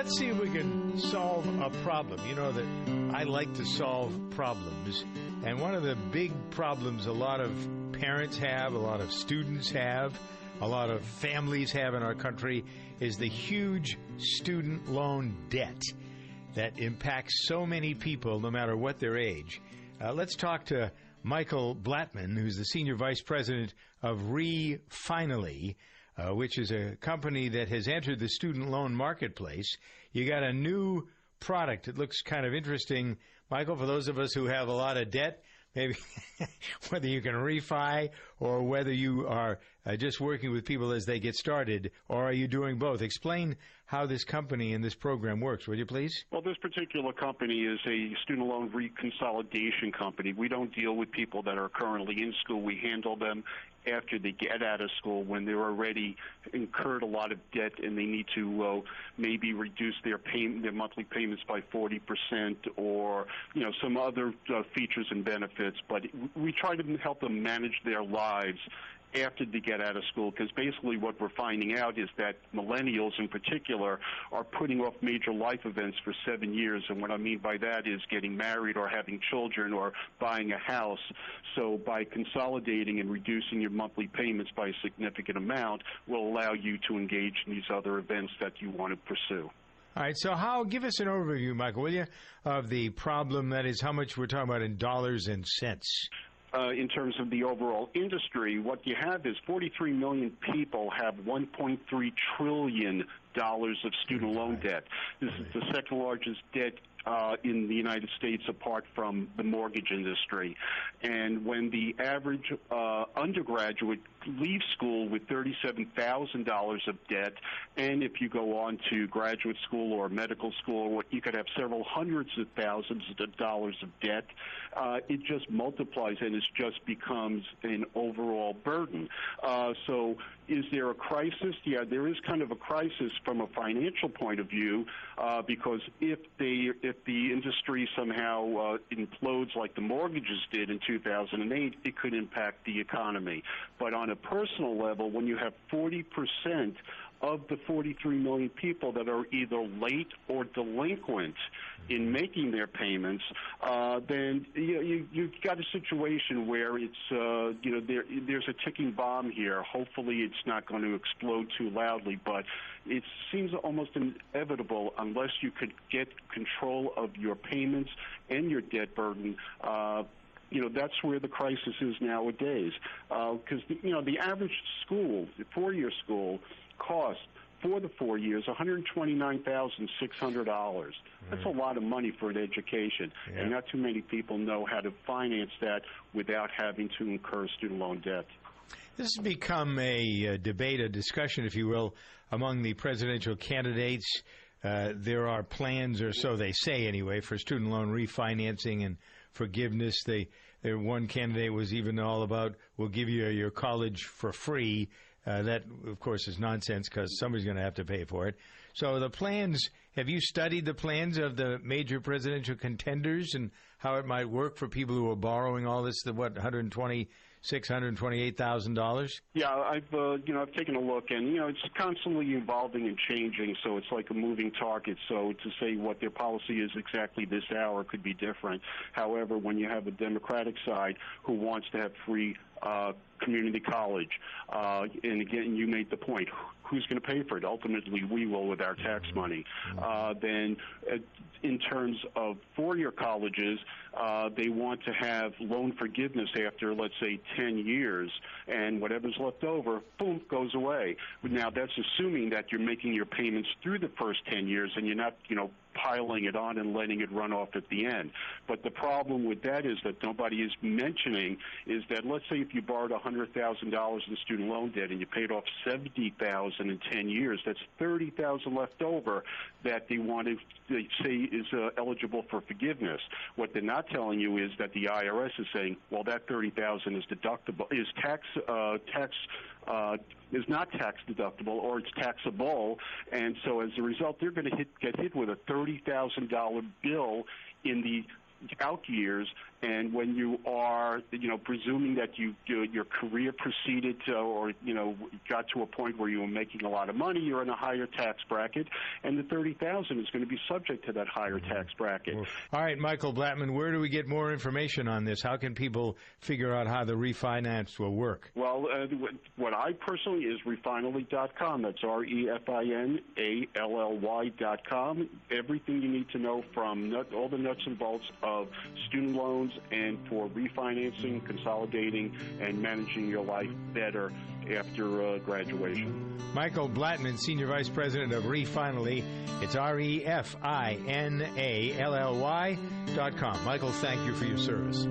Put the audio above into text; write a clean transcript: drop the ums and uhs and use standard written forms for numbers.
Let's see if we can solve a problem. You know that I like to solve problems. And one of the big problems a lot of parents have, a lot of students have, a lot of families have in our country is the huge student loan debt that impacts so many people no matter what their age. Let's talk to Michael Blattman, who's the Senior Vice President of Refinally, which is a company that has entered the student loan marketplace. You got a new product. It looks kind of interesting. Michael, for those of us who have a lot of debt, maybe whether you can refi or whether you are just working with people as they get started, or are you doing both? Explain how this company and this program works, will you please? Well, this particular company is a student loan reconsolidation company. We don't deal with people that are currently in school. We handle them after they get out of school when they're already incurred a lot of debt and they need to maybe reduce their monthly payments by 40% or some other features and benefits. But we try to help them manage their lives after they get out of school, because basically what we're finding out is that millennials in particular are putting off major life events for 7 years. And what I mean by that is getting married or having children or buying a house. So by consolidating and reducing your monthly payments by a significant amount will allow you to engage in these other events that you want to pursue. All right, so give us an overview, Michael, will you, of the problem, that is how much we're talking about in dollars and cents. In terms of the overall industry, what you have is 43 million people have $1.3 trillion of student loan debt. This is the second largest debt in the United States apart from the mortgage industry. And when the average undergraduate leaves school with $37,000 of debt, and if you go on to graduate school or medical school, you could have several hundreds of thousands of dollars of debt, it just multiplies and it just becomes an overall burden. So is there a crisis? Yeah, there is kind of a crisis from a financial point of view, because if the industry somehow implodes like the mortgages did in 2008, it could impact the economy. But on a personal level, when you have 40% of the 43 million people that are either late or delinquent in making their payments, then you've got a situation where it's there's a ticking bomb here. Hopefully, it's not going to explode too loudly, but it seems almost inevitable unless you could get control of your payments and your debt burden. That's where the crisis is nowadays. Because the average school, the four-year school, costs for the 4 years $129,600. That's a lot of money for an education, and not too many people know how to finance that without having to incur student loan debt. This has become a debate, a discussion, if you will, among the presidential candidates. There are plans, or so they say anyway, for student loan refinancing and forgiveness. One candidate was even all about, we'll give you your college for free. That, of course, is nonsense because somebody's going to have to pay for it. So the plans, have you studied the plans of the major presidential contenders and how it might work for people who are borrowing all this, $128,000? Yeah, I've taken a look, and it's constantly evolving and changing. So it's like a moving target. So to say what their policy is exactly this hour could be different. However, when you have a Democratic side who wants to have free community college, and again, you made the point, who's going to pay for it? Ultimately, we will with our tax money. Then in terms of four-year colleges, they want to have loan forgiveness after, let's say, 10 years, and whatever's left over, boom, goes away. Now, that's assuming that you're making your payments through the first 10 years and you're not, piling it on and letting it run off at the end. But the problem with that is that nobody is mentioning is that, let's say if you borrowed $100,000 in student loan debt and you paid off $70,000 in 10 years, that's $30,000 left over that they say is eligible for forgiveness. What they're not telling you is that the IRS is saying, well, that $30,000 is deductible, is is not tax deductible, or it's taxable, and so as a result, they're going to get hit with a $30,000 bill in the out years, and when you are, presuming that your career proceeded to, or, got to a point where you were making a lot of money, you're in a higher tax bracket, and the $30,000 is going to be subject to that higher tax bracket. All right, Michael Blattman, where do we get more information on this? How can people figure out how the refinance will work? Well, what I personally is Refinally.com. That's REFINALLY.com. Everything you need to know from all the nuts and bolts of student loans and for refinancing, consolidating, and managing your life better after graduation. Michael Blattman, Senior Vice President of Refinally. It's REFINALLY.com. Michael, thank you for your service.